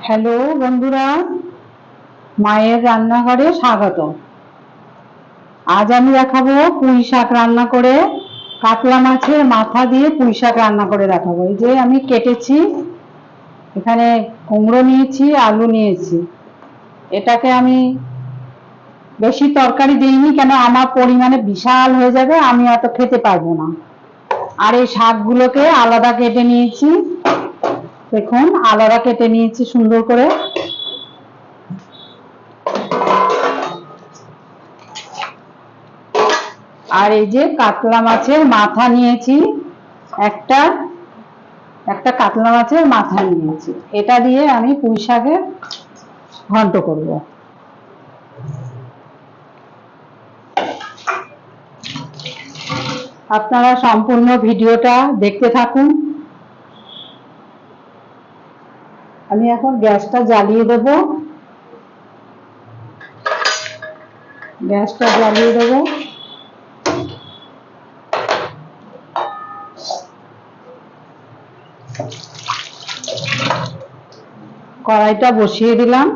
Hello বন্ধুরা, মায়ের রান্নাঘরে স্বাগত। আজ আমি দেখাবো পুঁই শাক রান্না করে, কাতলা মাছের মাথা দিয়ে পুঁই শাক রান্না করে দেখাবো। এই যে আমি কেটেছি, এখানে কুমড়ো নিয়েছি, আলু নিয়েছি। এটাকে আমি বেশি তরকারি দিইনি, কেন আমার পরিমাণে বিশাল হয়ে যাবে, আমি অত খেতে পারবো না। আর এই শাকগুলোকে আলাদা কেটে নিয়েছি, দেখুন আলাদা কেটে নিয়েছি সুন্দর করে। আর এই যে কাতলা মাছের মাথা নিয়েছি, একটা একটা কাতলা মাছের মাথা নিয়েছি। এটা দিয়ে আমি পুঁই শাকের ঘন্ট করব। আপনারা সম্পূর্ণ ভিডিওটা দেখতে থাকুন। আমি এখন গ্যাসটা জ্বালিয়ে দেব। গ্যাসটা জ্বালিয়ে দেব। কড়াইটা বসিয়ে দিলাম।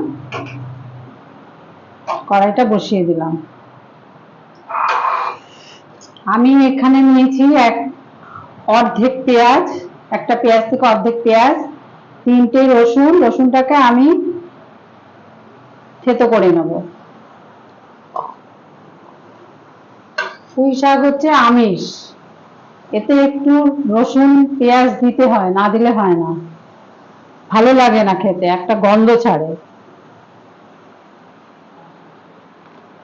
কড়াইটা বসিয়ে দিলাম। আমি এখানে নিয়েছি অর্ধেক পেঁয়াজ, একটা পেঁয়াজ থেকে অর্ধেক পেঁয়াজ, 3টে রসুন। রসুনটাকে আমি থেতো করে নেব। পুঁই শাক হচ্ছে আমিষ, এতে একটু রসুন পেঁয়াজ দিতে হয়, না দিলে হয় না, ভালো লাগে না খেতে, একটা গন্ধ ছাড়ে।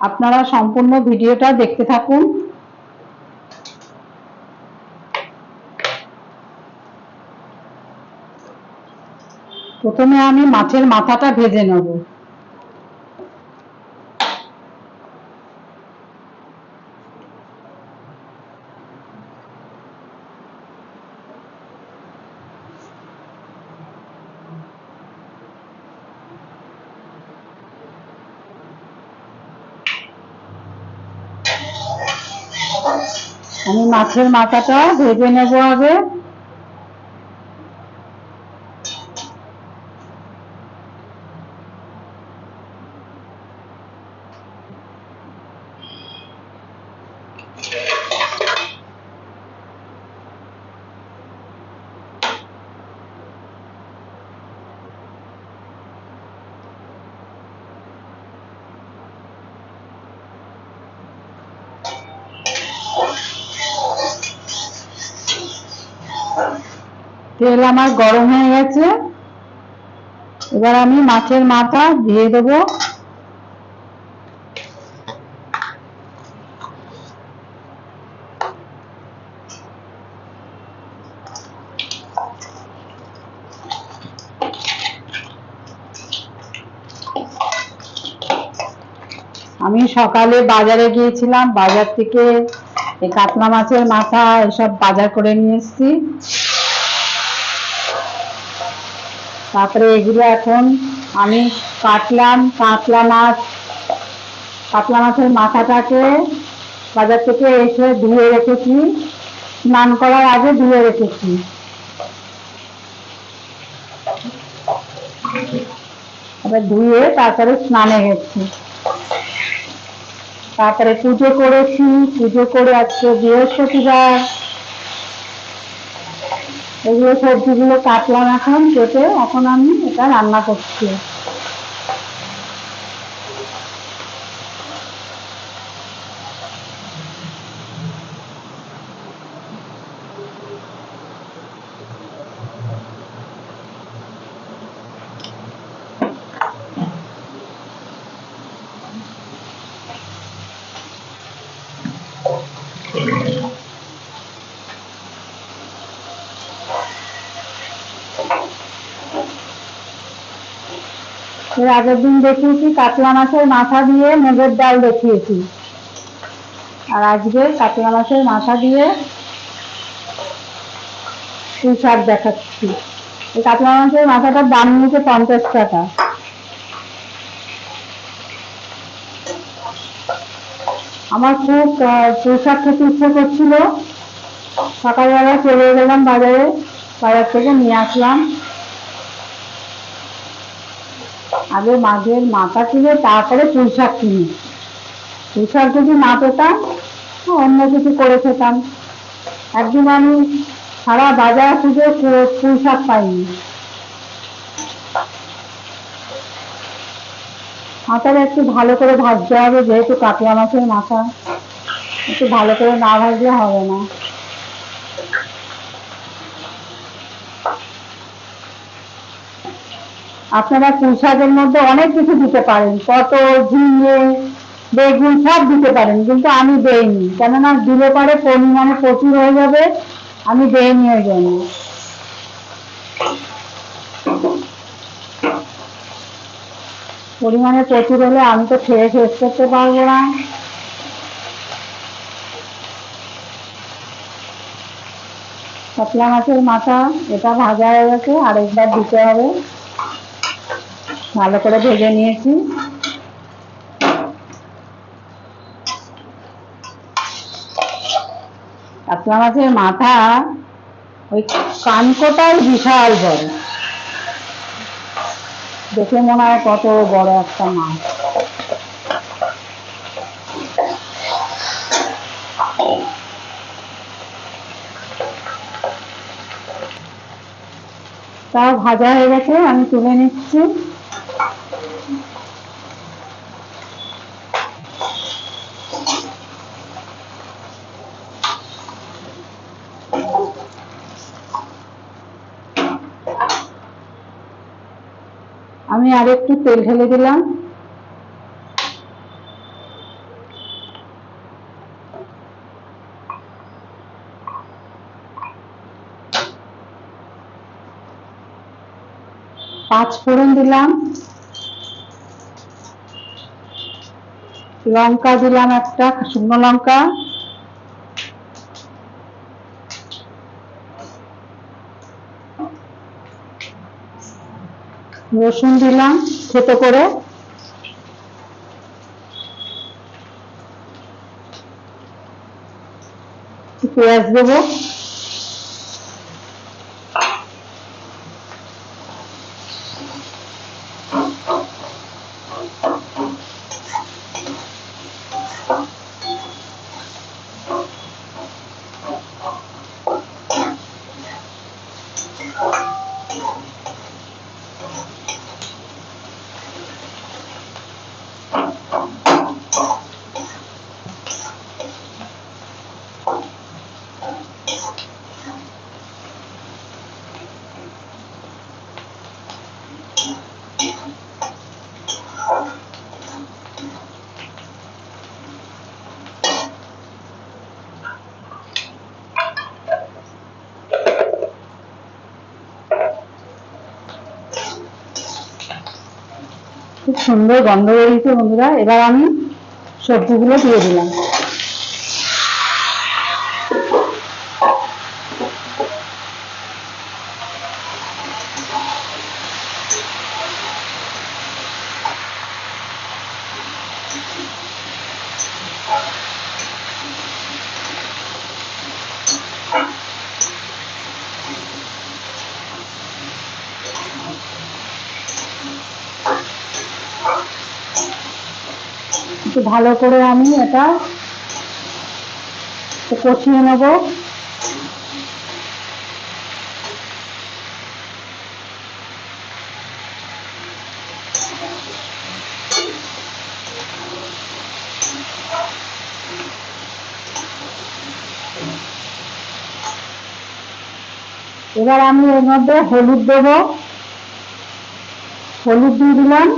আপনারা সম্পূর্ণ ভিডিওটা দেখতে থাকুন। প্রথমে আমি মাছের মাথাটা ভেজে নেব। আমি মাছের মাথাটা ভেজে নেব আগে। তেল আমার গরম হয়ে গেছে, এবার আমি মাছের মাথা দিয়ে দেব। আমি সকালে বাজারে গিয়েছিলাম, বাজার থেকে এই কাতলা মাছের মাথা এসব বাজার করে নিয়ে এসেছি। তারপরে এগুলো এখন আমি কাটলাম। কাতলা মাছের মাথাটাকে বাজার থেকে এসে ধুয়ে রেখেছি, স্নান করার আগে ধুয়ে রেখেছি। এবার ধুয়ে তারপরে স্নানে গেছি। তারপরে পুজো করেছি, পুজো করে আজকে বৃহস্পতিবার। এগুলো সবজিগুলো কাটলাম এখন কেটে, এখন আমি এটা রান্না করছি। এর আগের দিন দেখিয়েছি কাতলা মাছের মাথা দিয়ে মুগের ডাল দেখিয়েছি, আর আজকে কাতলা মাছের মাথা দিয়ে পুঁই শাক দেখাচ্ছি। এই কাতলা মাছের মাথাটার দাম নিয়েছে 50 টাকা। আমার খুব পুঁই শাক খেতে ইচ্ছে করছিল, সকালবেলা চলে গেলাম বাজারে, বাজার থেকে নিয়ে আসলাম। আগে মাছের মাথা কিনে তারপরে পুঁই শাক কিনি। পুঁই শাক যদি না পেতাম অন্য কিছু করে খেতাম। একদিন আমি সারা বাজার খুঁজে পুঁই শাক পাইনি। মাথাটা একটু ভালো করে ভাজতে হবে, যেহেতু কাতলা মাছের মাথা, একটু ভালো করে না ভাজলে হবে না। আপনারা পুঁই শাকের মধ্যে অনেক কিছু দিতে পারেন, পটল, ঝিঙে, বেগুন সব দিতে পারেন, কিন্তু আমি দেইনি, কেননা দিলে পরে পরিমাণে প্রচুর হয়ে যাবে, আমি দেইনি ওই জন্য। পরিমাণে প্রচুর হলে আমি তো খেয়ে শেষ করতে পারবো না। কাতলা মাছের মাথা এটা ভাজা হয়ে গেছে, আরেকবার দিতে হবে। ভালো করে ভেজে নিয়েছি। কাতলা মাছের মাথা ওই কানকোটাই বিশাল বড়, দেখে মনে হয় কত বড় একটা মাছ। তাও ভাজা হয়ে গেছে, আমি তুলে নিচ্ছি। আমি আর একটু তেল ঢেলে দিলাম। পাঁচ ফোড়ন দিলাম, লঙ্কা দিলাম একটা শুকনো লঙ্কা, রসুন দিলাম থেতো করে, পেঁয়াজ দেবো, খুব সুন্দর গন্ধ বেরিয়েছে বন্ধুরা। এবার আমি সবজিগুলো দিয়ে দিলাম। একটু ভালো করে আমি এটা কষিয়ে নেব। এবার আমি এর মধ্যে হলুদ দেব, হলুদ দিয়ে দিলাম।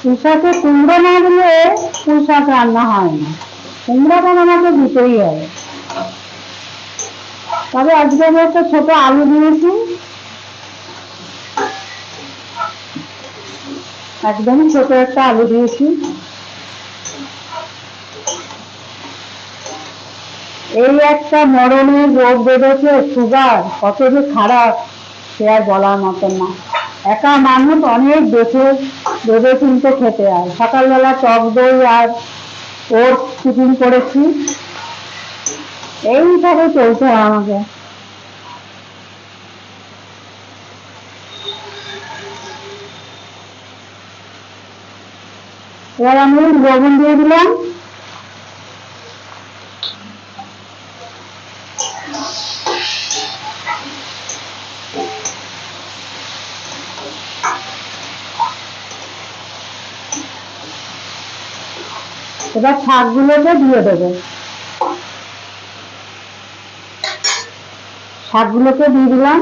পুঁই শাকে কুমড়ো না দিলে পুঁই শাক রান্না হয় না, কুমড়োটা আমাকে দিতেই হবে। তবে আজকে আমি একটা ছোট আলু দিয়েছি। একদম ছোট একটা আলু দিয়েছি। এই একটা মরণের রোগ বেঁধেছে সুগার, কত যে খারাপ সে আর বলার মতন না। একা মানুষ অনেক দেখে ভেবে চিনতে খেতে হয়। সকালবেলা টক দই আর ওটস টিফিন করেছি, এইভাবে চলতে হয় আমাকে। এবার আমি লবণ দিয়ে দিলাম। এবার শাকগুলোকে দিয়ে দেবো। শাকগুলোকে দিয়ে দিলাম।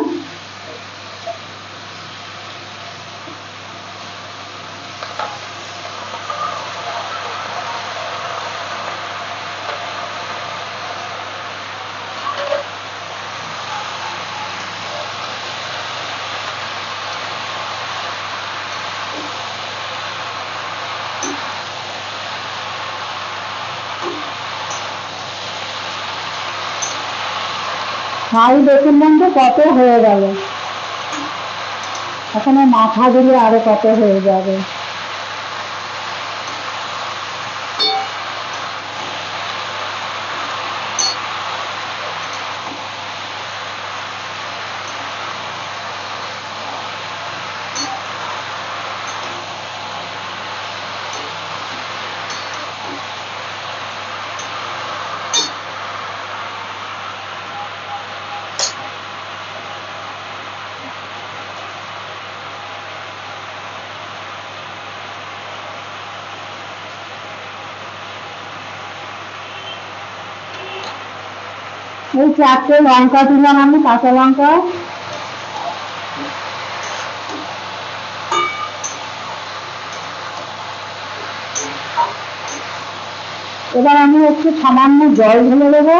ছাই দেখুন বন্ধু কত হয়ে গেল, এখনো মাথা দিলে আরো কত হয়ে যাবে। এই 4টে লঙ্কা দিলাম আমি, কাঁচা লঙ্কা। এবার আমি একটু সামান্য জল ঢেলে দেবো।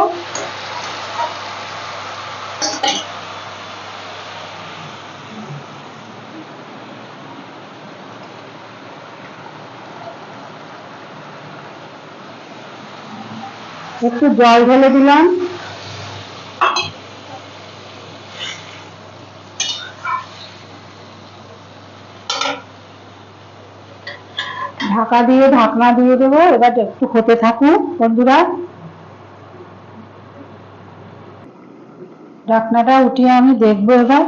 একটু জল ঢেলে দিলাম। ঢাকা দিয়ে ঢাকনা দিয়ে দেবো। এবার একটু হতে থাকুক বন্ধুরা। ঢাকনাটা উঠিয়ে আমি দেখবো। এবার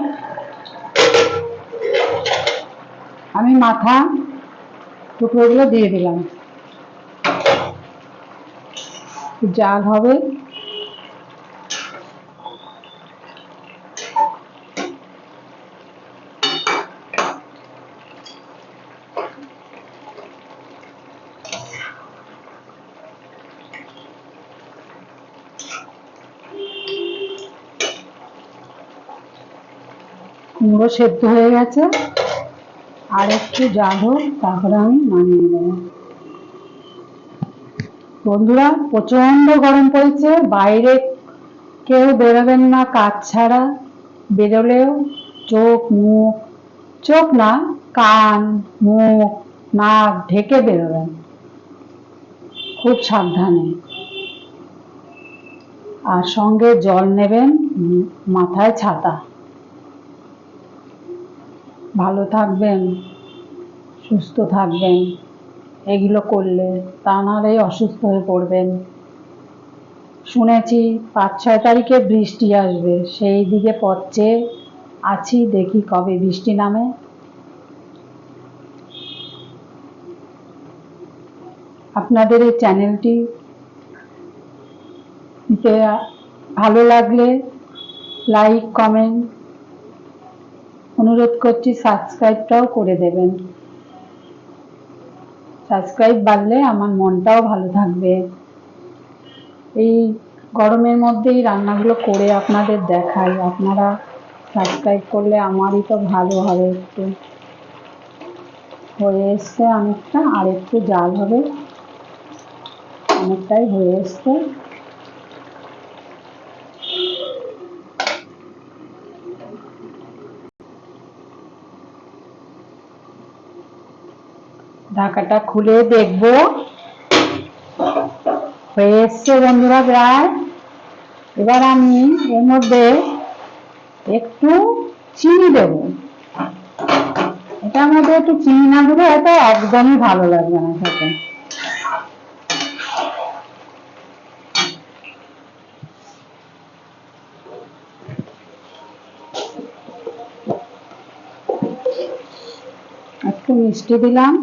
আমি মাথা টুকরোগুলো দিয়ে দিলাম। জাল হবে। কুমড়ো সেদ্ধ হয়ে গেছে, আর একটু জাল হোক, তারপরে আমি নামিয়ে দেবো। বন্ধুরা প্রচন্ড গরম পড়েছে, বাইরে কেউ বেরোবেন না কাজ ছাড়া। বেরোলেও চোখ মুখ, চোখ না, কান মুখ নাক ঢেকে বেরোবেন, খুব সাবধানে। আর সঙ্গে জল নেবেন, মাথায় ছাতা। ভালো থাকবেন, সুস্থ থাকবেন এগুলো করলে, তা নাহলে অসুস্থ হয়ে পড়বেন। শুনেছি 5-6 তারিখে বৃষ্টি আসবে, সেই দিকে পথ চেয়ে আছি, দেখি কবে বৃষ্টি নামে। আপনাদের এই চ্যানেলটি ভালো লাগলে লাইক কমেন্ট, অনুরোধ করছি সাবস্ক্রাইবটাও করে দেবেন। সাবস্ক্রাইব বাড়লে আমার মনটাও ভালো থাকবে। এই গরমের মধ্যেই রান্নাগুলো করে আপনাদের দেখাই, আপনারা সাবস্ক্রাইব করলে আমারই তো ভালো হবে। একটু হয়ে এসছে অনেকটা, আর একটু জাল হবে, অনেকটাই হয়ে এসছে। ঢাকাটা খুলে দেখবো, হয়ে এসছে বন্ধুরা প্রায়। এবার আমি এর মধ্যে একটু চিনি দেব। এটার মধ্যে একটু চিনি না দিলে এটা একদমই ভালো লাগবে না খেতে। একটু মিষ্টি দিলাম।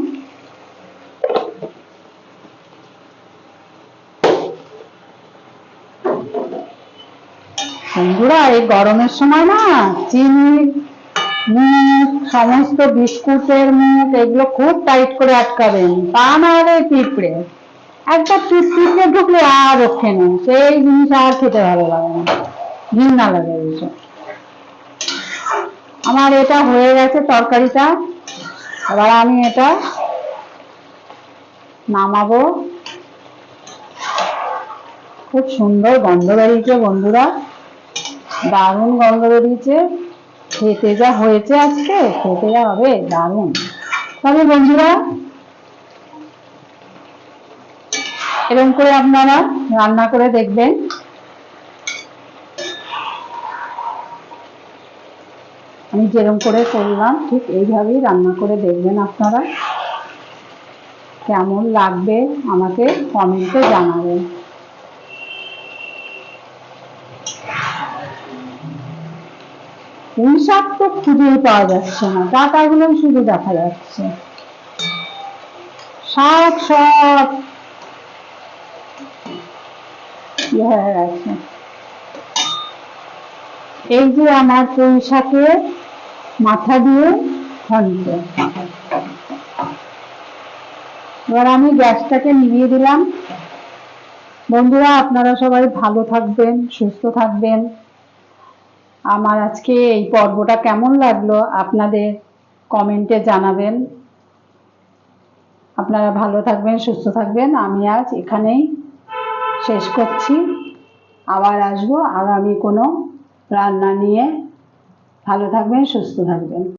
বন্ধুরা এই গরমের সময় না চিনি মুখ, সমস্ত বিস্কুটের মুখ এগুলো খুব টাইট করে আটকাবেন, তা না হলে পিঁপড়ে একটা পিঁপড়ে ঢুকলে আর রক্ষে নেই, সেই জিনিস আর খেতে ভালো লাগে না, ঘৃণা লাগে এইসব। আমার এটা হয়ে গেছে তরকারিটা, এবার আমি এটা নামাবো। খুব সুন্দর গন্ধ বেরিয়েছে বন্ধুরা, দারুণ গন্ধ বেরিয়েছে। খেতে যা হয়েছে আজকে, খেতে যা হবে দারুণ। তবে বন্ধুরা এরকম করে আপনারা রান্না করে দেখবেন। আমি যেরকম করে করলাম ঠিক এইভাবেই রান্না করে দেখবেন আপনারা। কেমন লাগবে আমাকে কমেন্টে জানাবেন। পুঁই শাক তো খুঁজেই পাওয়া যাচ্ছে না, ডাঁটাগুলো শুধু দেখা যাচ্ছে, শাক সব হয়ে গেছে। এই যে আমার পুঁই শাকের মাথা দিয়ে ঘন্ট। এবার আমি গ্যাসটাকে নিভিয়ে দিলাম। বন্ধুরা আপনারা সবাই ভালো থাকবেন, সুস্থ থাকবেন। আমার আজকে এই পর্বটা কেমন লাগলো আপনাদের কমেন্টে জানাবেন। আপনারা ভালো থাকবেন, সুস্থ থাকবেন। আমি আজ এখানেই শেষ করছি, আবার আসবো আগামী কোনো রান্না নিয়ে। ভালো থাকবেন, সুস্থ থাকবেন।